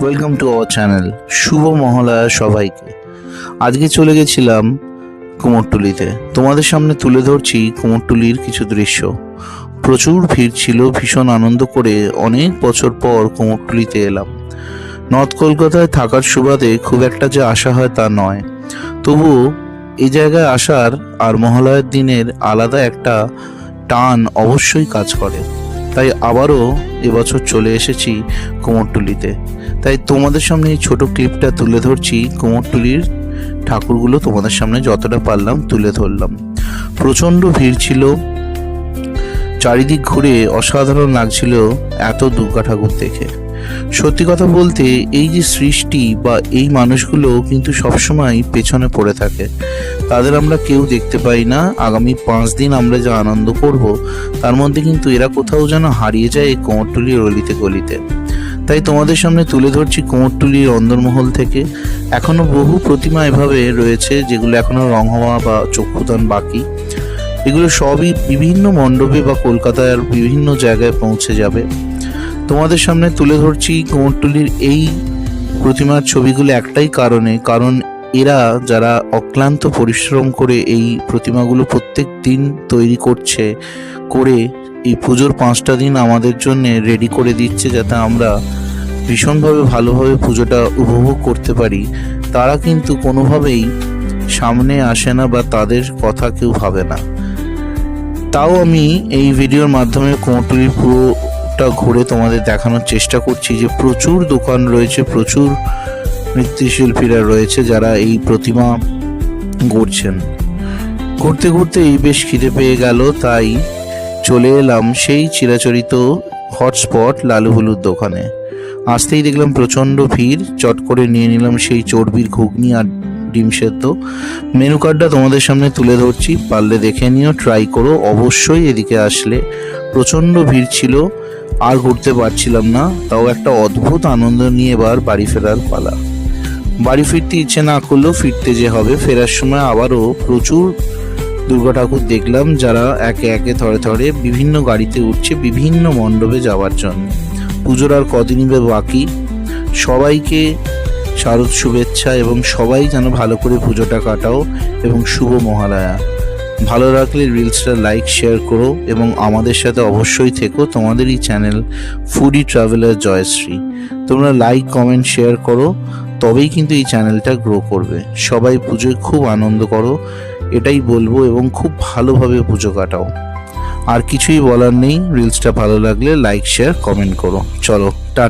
Welcome to our channel. শুভ মহালয়া সবাইকে। আজকে চলে গেছিলাম কুমোরটুলিতে। তোমাদের সামনে তুলে ধরছি কুমোরটুলির কিছু দৃশ্য। প্রচুর ভিড় ছিল, ভীষণ আনন্দ করে অনেক বছর পর কুমোরটুলিতে এলাম। নর্থ কলকাতায় থাকার সুবাদে খুব একটা যে আসা হয় তা নয়, তবুও এই জায়গায় আসার আর মহালয়ার দিনের আলাদা একটা টান অবশ্যই কাজ করে। তাই আবারও এবছর চলে এসেছি কুমোরটুলিতে। তাই তোমাদের সামনে এই ছোট ক্লিপটা তুলে ধরছি। কুমোরটুলির ঠাকুরগুলো তোমাদের সামনে যতটা পারলাম তুলে ধরলাম। প্রচণ্ড ভিড় ছিল, চারিদিক ঘুরে অসাধারণ লাগছিল এত দুর্গা ঠাকুর দেখে। সত্যি কথা বলতে এই যে সৃষ্টি বা এই মানুষগুলো কিন্তু সবসময় পেছনে পড়ে থাকে, তাদের আমরা কেউ দেখতে পাই না। আগামী 5 দিন আমরা যা আনন্দ করব তার মধ্যে কিন্তু এরা কোথাও যেন হারিয়ে যায় এই কুমোরটুলির অলিতে গলিতে। তাই তোমাদের সামনে তুলে ধরছি কুমোরটুলির অন্দরমহল থেকে। এখনো বহু প্রতিমা এভাবে রয়েছে যেগুলো এখনো রং হওয়া বা চক্ষুদান বাকি। এগুলো সবই বিভিন্ন মণ্ডপে বা কলকাতার বিভিন্ন জায়গায় পৌঁছে যাবে। তোমাদের সামনে তুলে ধরছি কুমোরটুলির এই প্রতিমার ছবিগুলো একটাই কারণ এরা যারা অক্লান্ত পরিশ্রম করে এই প্রতিমাগুলো প্রত্যেক দিন তৈরি করে এই পুজোর 5টা দিন আমাদের জন্য রেডি করে দিচ্ছে, যাতে আমরা ভীষণভাবে ভালোভাবে পুজোটা উপভোগ করতে পারি। তারা কিন্তু কোনোভাবেই সামনে আসে না বা তাদের কথা কেউ ভাবে না। তাও আমি এই ভিডিওর মাধ্যমে কুমোরটুলির পুরোটা ঘুরে তোমাদের দেখানোর চেষ্টা করছি যে প্রচুর দোকান রয়েছে, প্রচুর নৃত্যশিল্পীরা রয়েছে যারা এই প্রতিমা গড়ছেন। ঘুরতে ঘুরতে এই বেশ খিদে পেয়ে গেল, তাই চলে এলাম সেই চিরাচরিত হটস্পট লালু হলুদ দোকানে। আসতেই দেখলাম প্রচণ্ড ভিড়, চট করে নিয়ে নিলাম সেই চর্বির ঘুগনি আর ডিম সেদ্ধ। মেনু কার্ডটা তোমাদের সামনে তুলে ধরছি, পারলে দেখে নিও, ট্রাই করো অবশ্যই। এদিকে আসলে প্রচণ্ড ভিড় ছিল, আর ঘুরতে পারছিলাম না। তাও একটা অদ্ভুত আনন্দ নিয়ে এবার বাড়ি ফেরার পালা। বাড়ি ফিরতে ইচ্ছে না করলেও ফিরতে যে হবে। ফেরার সময় আবারও প্রচুর দুর্গা ঠাকুর দেখলাম, যারা একে একে থরে থরে বিভিন্ন গাড়িতে উঠছে বিভিন্ন মণ্ডপে যাওয়ার জন্য। পুজোর আর কদিনই বাকি। সবাইকে শারদ শুভেচ্ছা এবং সবাই যেন ভালো করে পুজোটা কাটাও এবং শুভ মহালয়া। ভালো লাগলে রিলসটা লাইক শেয়ার করো এবং আমাদের সাথে অবশ্যই থেকো। তোমাদের এই চ্যানেল ফুডি ট্রাভেলার জয়শ্রী। তোমরা লাইক কমেন্ট শেয়ার করো, তবেই কিন্তু এই চ্যানেলটা গ্রো করবে। সবাই পুজোয় খুব আনন্দ করো এটাই বলবো এবং খুব ভালোভাবে পুজো কাটাও। আর কিছুই বলার নেই। রিলসটা ভালো লাগলে লাইক শেয়ার কমেন্ট করো। চলো টাটা।